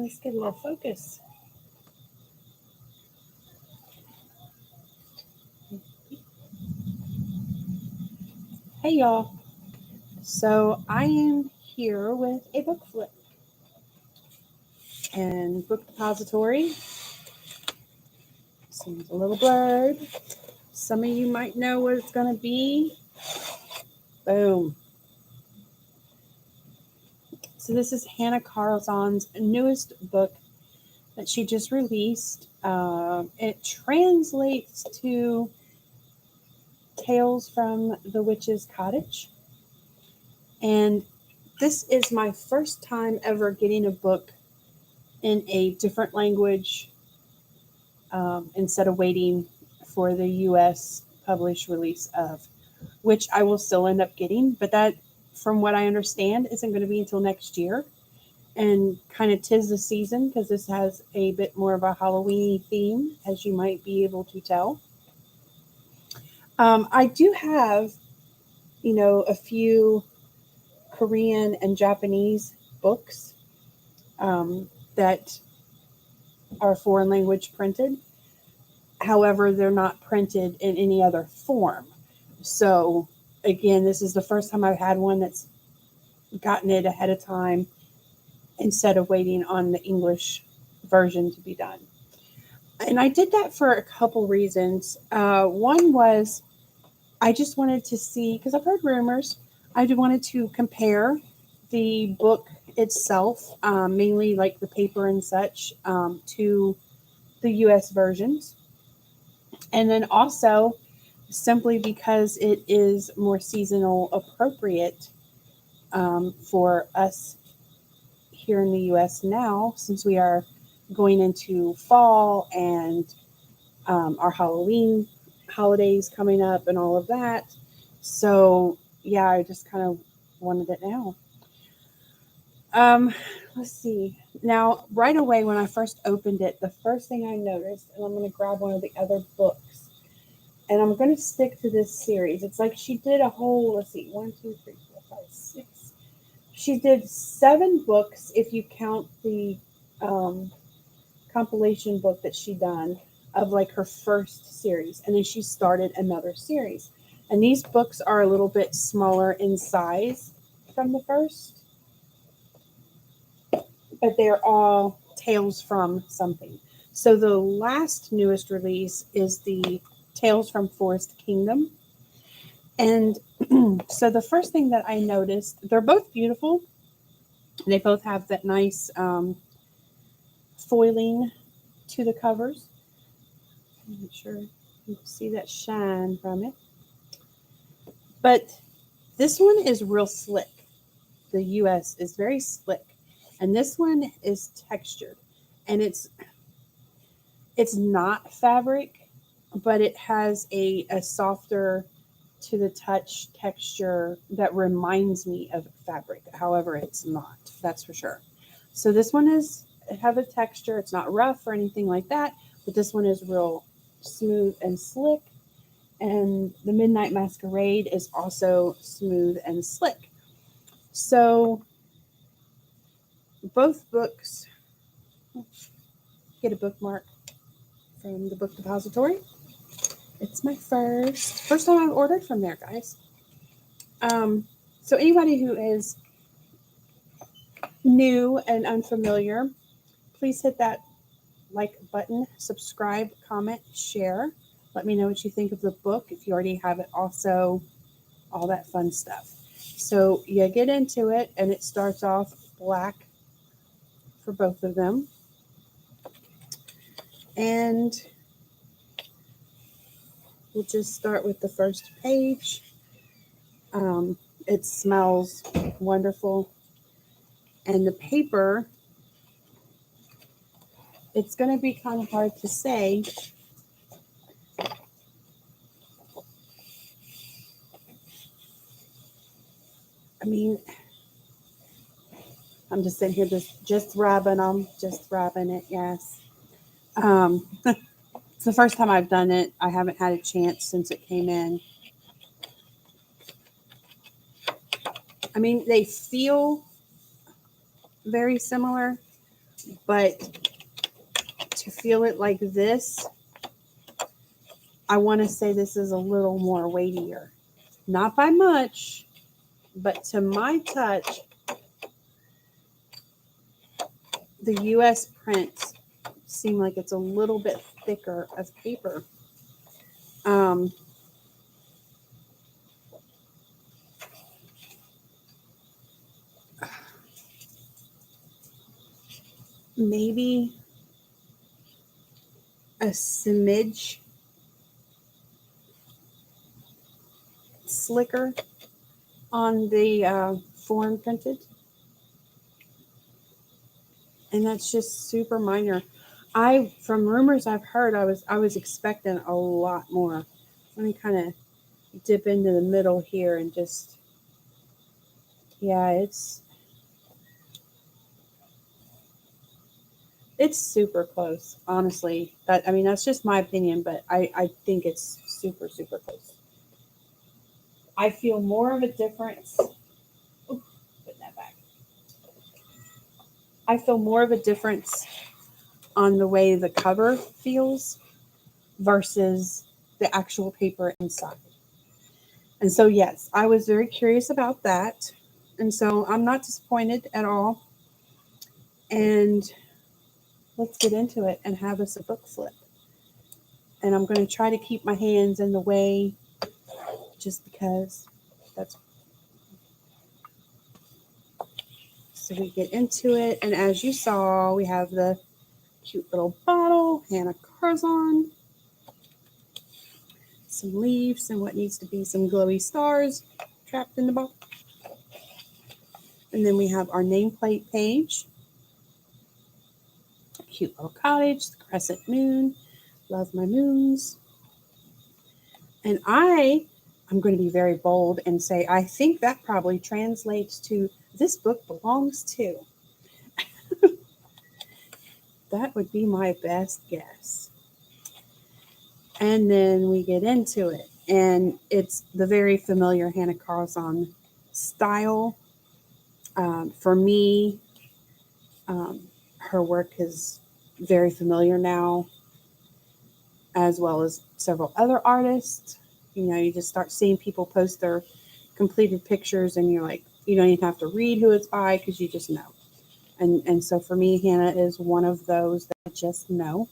Let's get a little focus. Hey y'all. So I am here with a book flip. And Book Depository seems a little blurred. Some of you might know what it's going to be. Boom. So this is Hanna Karlzon's newest book that she just released. It translates to Tales from the Witch's Cottage. And this is my first time ever getting a book in a different language instead of waiting for the U.S. published release of, which I will still end up getting. But that, from what I understand, isn't going to be until next year. And kind of 'tis the season because this has a bit more of a Halloween theme, as you might be able to tell. I do have, a few Korean and Japanese books that are foreign language printed. However, they're not printed in any other form. So, again, this is the first time I've had one that's gotten it ahead of time instead of waiting on the English version to be done. And I did that for a couple reasons. One was I just wanted to see, because I've heard rumors, I wanted to compare the book itself, mainly like the paper and such, to the US versions. And then also, simply because it is more seasonal appropriate for us here in the US now, since we are going into fall and our Halloween holidays coming up and all of that. So, yeah, I just kind of wanted it now. Let's see. Now, right away when I first opened it, the first thing I noticed, and I'm going to grab one of the other books, and I'm going to stick to this series. It's like she did a whole, let's see, 1, 2, 3, 4, 5, 6. She did 7 books if you count the compilation book that she done of like her first series. And then she started another series. And these books are a little bit smaller in size from the first, but they're all tales from something. So the last newest release is the Tales from Forest Kingdom. And so the first thing that I noticed, they're both beautiful. They both have that nice foiling to the covers. I'm not sure you can see that shine from it. But this one is real slick. The US is very slick. And this one is textured. And it's not fabric, but it has a softer to the touch texture that reminds me of fabric. However, it's not, that's for sure. So this one have a texture. It's not rough or anything like that, but this one is real smooth and slick. And the Midnight Masquerade is also smooth and slick. So both books, get a bookmark from the Book Depository. It's my first time I've ordered from there, guys. So anybody who is new and unfamiliar, please hit that like button, subscribe, comment, share. Let me know what you think of the book, if you already have it also, all that fun stuff. So you get into it, and it starts off black for both of them. And we'll just start with the first page. It smells wonderful. And the paper, it's going to be kind of hard to say. I mean, I'm just sitting here just rubbing them, just rubbing it, yes. It's the first time I've done it. I haven't had a chance since it came in. I mean, they feel very similar, But to feel it like this, I want to say this is a little more weightier. Not by much, but to my touch, the US prints seem like it's a little bit thicker of paper. Maybe a smidge slicker on the foreign printed, and that's just super minor. From rumors I've heard, I was expecting a lot more. Let me kind of dip into the middle here and just, yeah, it's super close, honestly. That's just my opinion, but I think it's super, super close. I feel more of a difference. Ooh, putting that back. I feel more of a difference on the way the cover feels versus the actual paper inside. And so, yes, I was very curious about that. And so I'm not disappointed at all. And let's get into it and have us a book flip. And I'm going to try to keep my hands in the way just because that's. So we get into it. And as you saw, we have the cute little bottle, Hanna Karlzon, some leaves and what needs to be some glowy stars trapped in the bottle. And then we have our nameplate page. A cute little cottage, the crescent moon. Love my moons. And I'm going to be very bold and say I think that probably translates to this book belongs to. That would be my best guess. And then we get into it. And it's the very familiar Hanna Karlzon style. For me, her work is very familiar now, as well as several other artists. You know, you just start seeing people post their completed pictures, and you're like, you don't even have to read who it's by because you just know. And so for me, Hanna is one of those that I just know.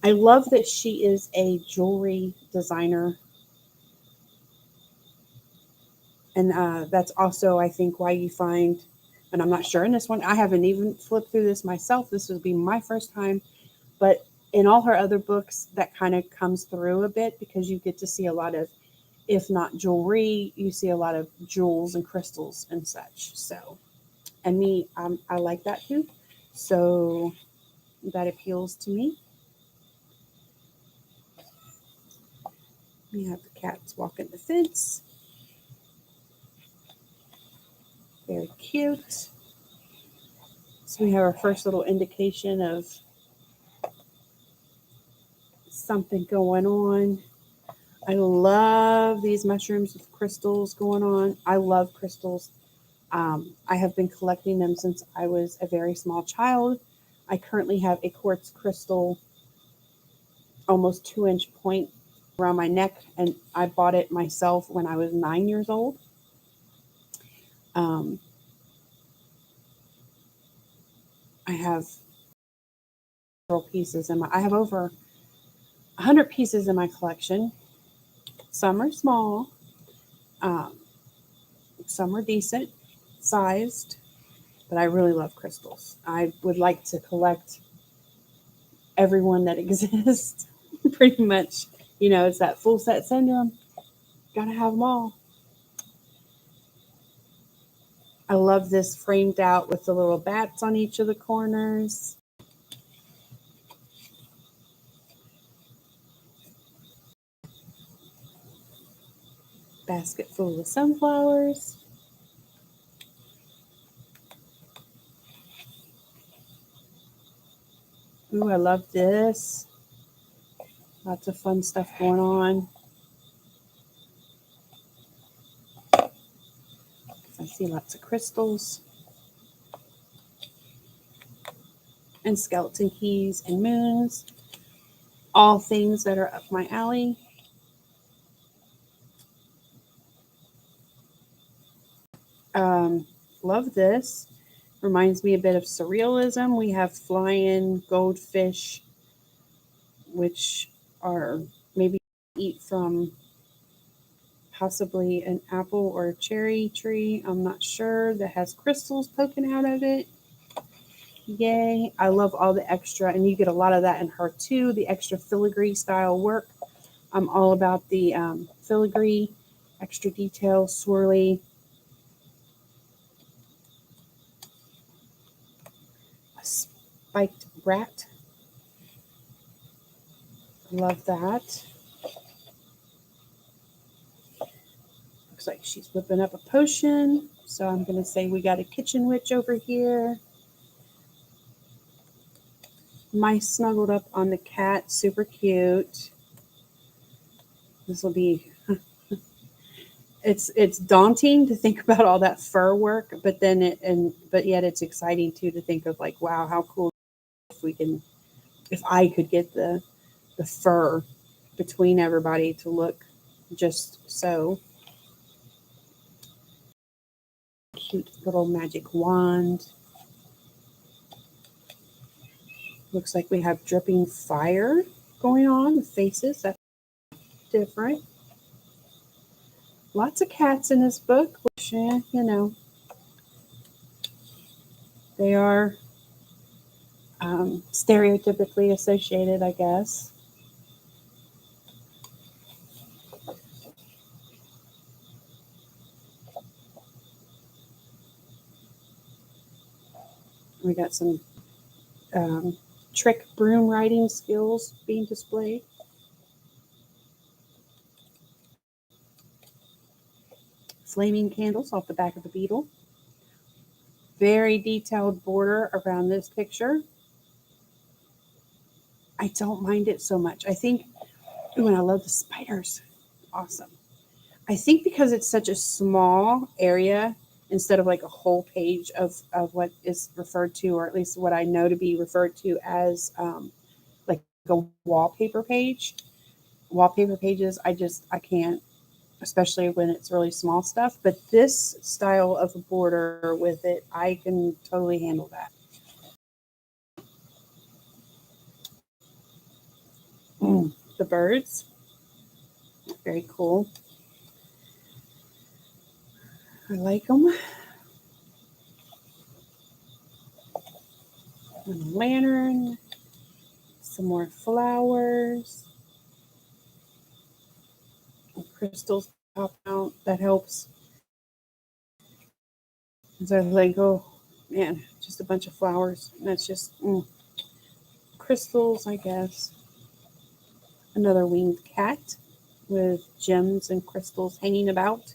I love that she is a jewelry designer. And that's also, I think, why you find, and I'm not sure in this one, I haven't even flipped through this myself. This will be my first time. But in all her other books, that kind of comes through a bit because you get to see a lot of, if not jewelry, you see a lot of jewels and crystals and such. So, and me, I like that too. So that appeals to me. We have the cats walking the fence. Very cute. So we have our first little indication of something going on. I love these mushrooms with crystals going on. I love crystals. I have been collecting them since I was a very small child. I currently have a quartz crystal, almost 2-inch point around my neck, and I bought it myself when I was 9 years old. I have several pieces I have over 100 pieces in my collection. Some are small, some are decent sized, but I really love crystals. I would like to collect everyone that exists, pretty much. You know, it's that full set syndrome. Gotta have them all. I love this framed out with the little bats on each of the corners. Basket full of sunflowers. Ooh, I love this. Lots of fun stuff going on. I see lots of crystals. and skeleton keys and moons. All things that are up my alley. Love this. Reminds me a bit of surrealism. We have flying goldfish, which are maybe eat from possibly an apple or a cherry tree. I'm not sure. That has crystals poking out of it. Yay. I love all the extra, and you get a lot of that in her too, the extra filigree style work. I'm all about the filigree, extra detail, swirly. A spiked rat. Love that. Looks like she's whipping up a potion. So I'm going to say we got a kitchen witch over here. Mice snuggled up on the cat. Super cute. This will be... It's daunting to think about all that fur work, but yet it's exciting too to think of like, wow, how cool if I could get the fur between everybody to look just so cute. Little magic wand. Looks like we have dripping fire going on with faces. That's different. Lots of cats in this book, which, they are stereotypically associated, I guess. We got some trick broom riding skills being displayed. Flaming candles off the back of the beetle. Very detailed border around this picture. I don't mind it so much. I think, and I love the spiders. Awesome. I think because it's such a small area, instead of like a whole page of what is referred to, or at least what I know to be referred to as like a wallpaper page. Wallpaper pages, I can't, especially when it's really small stuff. But this style of a border with it, I can totally handle that. The birds, very cool. I like them. A lantern, some more flowers, crystals pop out. That helps. As I like, oh man, just a bunch of flowers. And that's just crystals, I guess. Another winged cat with gems and crystals hanging about.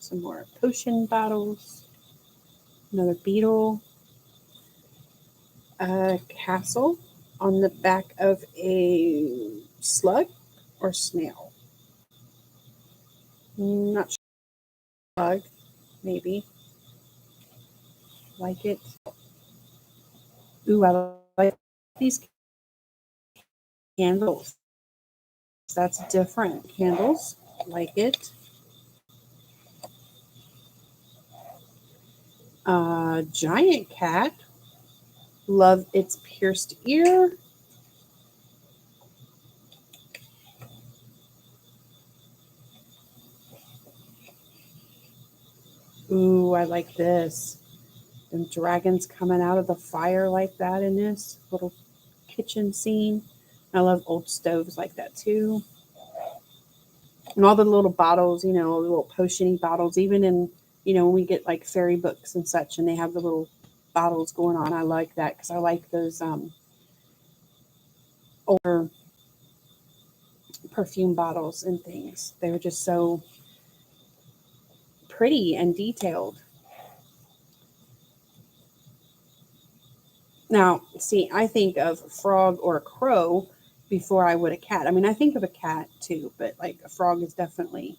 Some more potion bottles. Another beetle. A castle on the back of a slug or snail. Not sure. Slug, maybe. Like it. Ooh, I like these candles. That's different. Candles. Like it. Giant cat. Love its pierced ear. Ooh, I like this. And dragons coming out of the fire like that in this little kitchen scene. I love old stoves like that too. And all the little bottles, the little potion-y bottles, even in, when we get like fairy books and such, and they have the little bottles going on. I like that because I like those older perfume bottles and things. They were just so pretty and detailed. Now, see, I think of a frog or a crow before I would a cat. I mean, I think of a cat too, but like a frog is definitely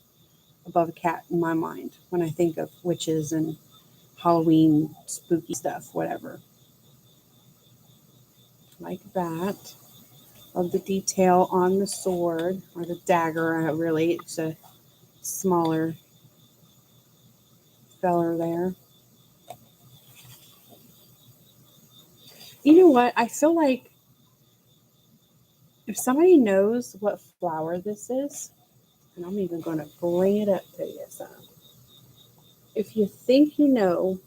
above a cat in my mind when I think of witches and Halloween spooky stuff, whatever. like that. Love the detail on the sword, or the dagger, really. It's a smaller feller there. You know what? I feel like if somebody knows what flower this is, and I'm even going to bring it up to you. So if you think you know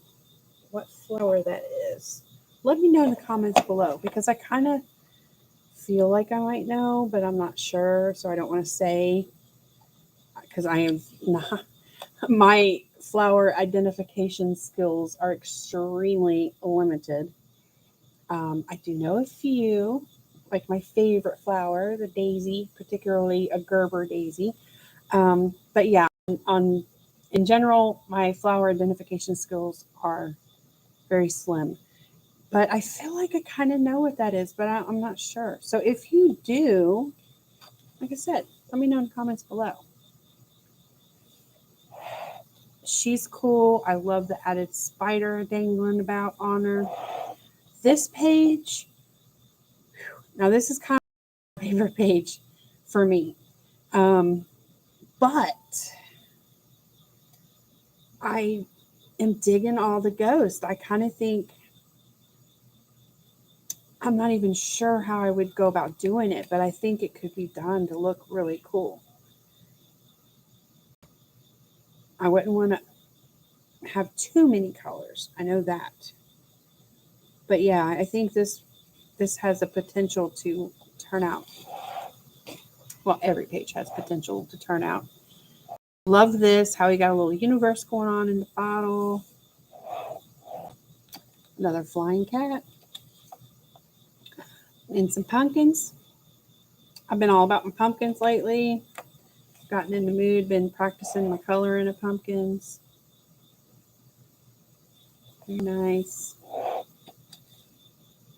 what flower that is, let me know in the comments below, because I kind of feel like I might know, but I'm not sure. So I don't want to say, because I am not, my flower identification skills are extremely limited. I do know a few, like my favorite flower, the daisy, particularly a Gerber daisy. But yeah, in general, my flower identification skills are very slim. But I feel like I kind of know what that is, but I'm not sure. So if you do, like I said, let me know in the comments below. She's cool. I love the added spider dangling about on her. This page, now this is kind of my favorite page for me. But I am digging all the ghosts. I kind of think, I'm not even sure how I would go about doing it, but I think it could be done to look really cool. I wouldn't want to have too many colors. I know that. But yeah, I think this has a potential to turn out. Well, every page has potential to turn out. Love this, how we got a little universe going on in the bottle. Another flying cat. And some pumpkins. I've been all about my pumpkins lately. Gotten in the mood, been practicing my coloring of pumpkins. Very nice.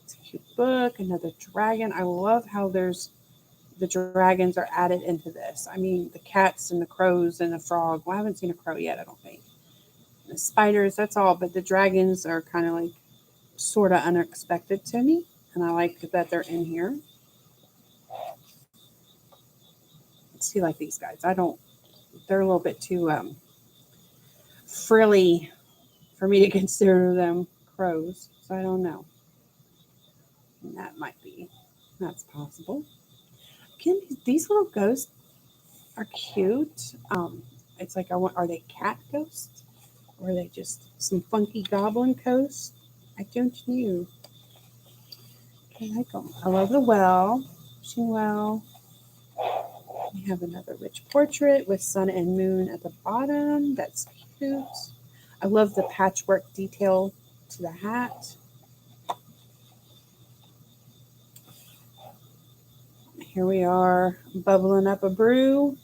It's a cute book. Another dragon. I love how the dragons are added into this. I mean, the cats and the crows and the frog. Well, I haven't seen a crow yet, I don't think. And the spiders, that's all. But the dragons are kind of like sort of unexpected to me. And I like that they're in here. See, like these guys. They're a little bit too frilly for me to consider them crows. So I don't know. And that's possible. Again, these little ghosts are cute. It's like, are they cat ghosts? Or are they just some funky goblin ghosts? I don't know. I like them. I love the well. Wishing well. We have another rich portrait with sun and moon at the bottom. That's cute. I love the patchwork detail to the hat. Here we are, bubbling up a brew.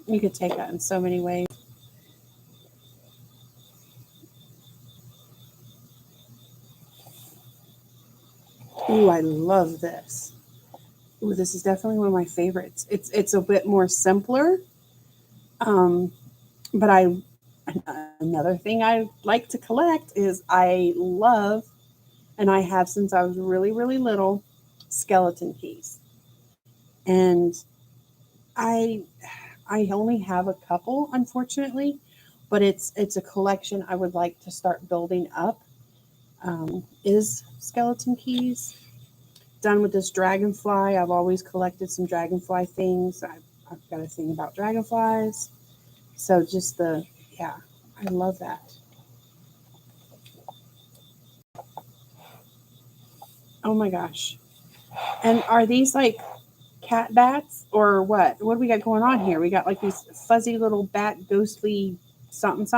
You could take that in so many ways. Ooh, I love this. Ooh, this is definitely one of my favorites. It's a bit more simpler. But another thing I like to collect is I love, and I have since I was really, really little, skeleton keys. And I only have a couple, unfortunately, but it's a collection I would like to start building up. Is skeleton keys. Done with this dragonfly. I've always collected some dragonfly things. I've got a thing about dragonflies. So just I love that. Oh my gosh. And are these like cat bats or what? What do we got going on here? We got like these fuzzy little bat ghostly somethings.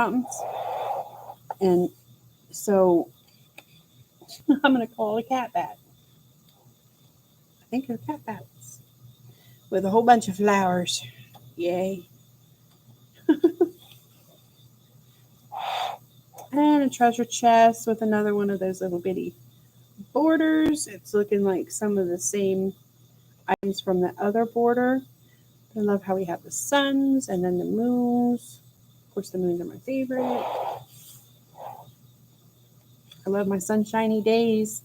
And so I'm going to call it a cat bat. I think they're cat bats with a whole bunch of flowers. Yay. And a treasure chest with another one of those little bitty borders. It's looking like some of the same items from the other border. I love how we have the suns and then the moons. Of course, the moons are my favorite. love my sunshiny days,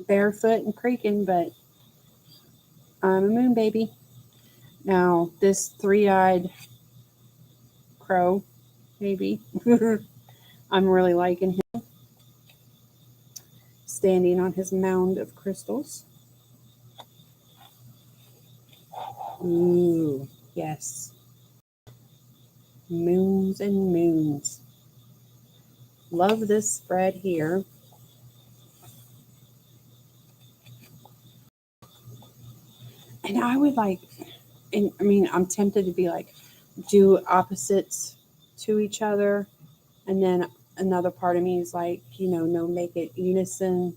barefoot and creaking, but I'm a moon baby. Now, this three-eyed crow, maybe, I'm really liking him, standing on his mound of crystals. Ooh, yes. Moons and moons. Love this spread here. And I would like, and I mean, I'm tempted to be like, do opposites to each other. And then another part of me is like, no, make it unison.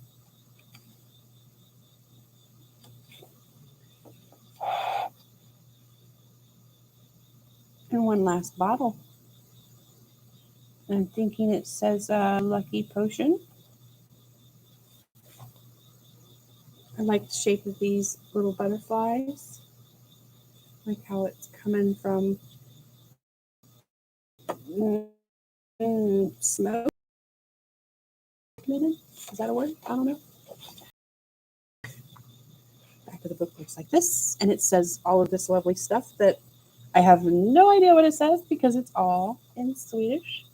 And one last bottle. I'm thinking it says Lucky Potion. I like the shape of these little butterflies. Like how it's coming from smoke. Is that a word? I don't know. Back of the book looks like this. And it says all of this lovely stuff that I have no idea what it says because it's all in Swedish.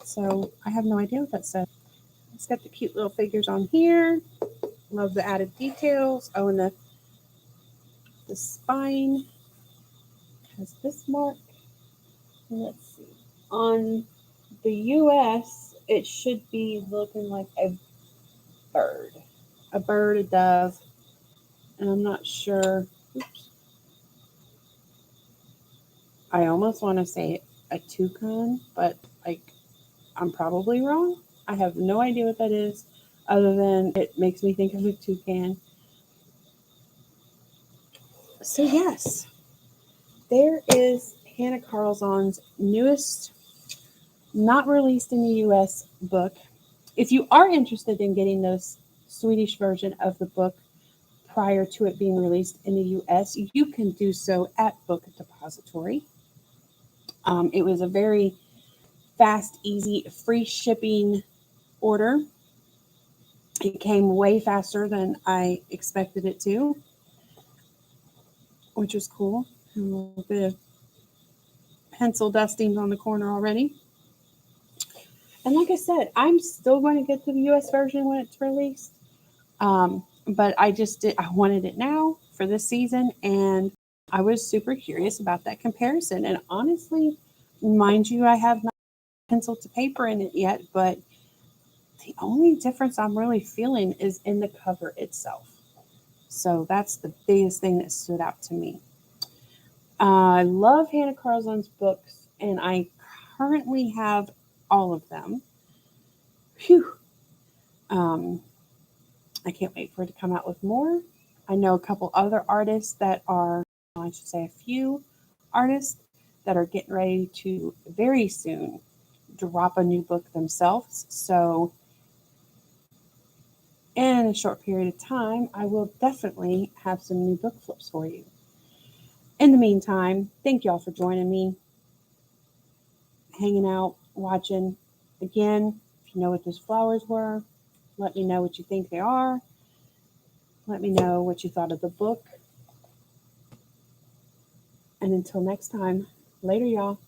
So I have no idea what that says. It's got the cute little figures on here. Love the added details. Oh, and the spine has this mark. And let's see. On the US, it should be looking like a bird. A bird, a dove. And I'm not sure. Oops. I almost want to say a toucan, but I'm probably wrong. I have no idea what that is, other than it makes me think of a toucan. So yes, there is Hanna Karlzon's newest, not released in the US book. If you are interested in getting this Swedish version of the book prior to it being released in the US, you can do so at Book Depository. It was a very fast, easy, free shipping order. It came way faster than I expected it to, which was cool. A little bit of pencil dustings on the corner already. And like I said, I'm still going to get to the US version when it's released. But I wanted it now for this season, and I was super curious about that comparison. And honestly, mind you, I have not pencil to paper in it yet, but the only difference I'm really feeling is in the cover itself. So that's the biggest thing that stood out to me. I love Hanna Karlzon's books, and I currently have all of them. Phew. I can't wait for it to come out with more. I know a couple other artists that are, I should say a few artists that are getting ready to very soon drop a new book themselves. So in a short period of time, I will definitely have some new book flips for you. In the meantime, thank y'all for joining me, hanging out, watching. Again, if you know what those flowers were, let me know what you think they are. Let me know what you thought of the book. And until next time, later, y'all.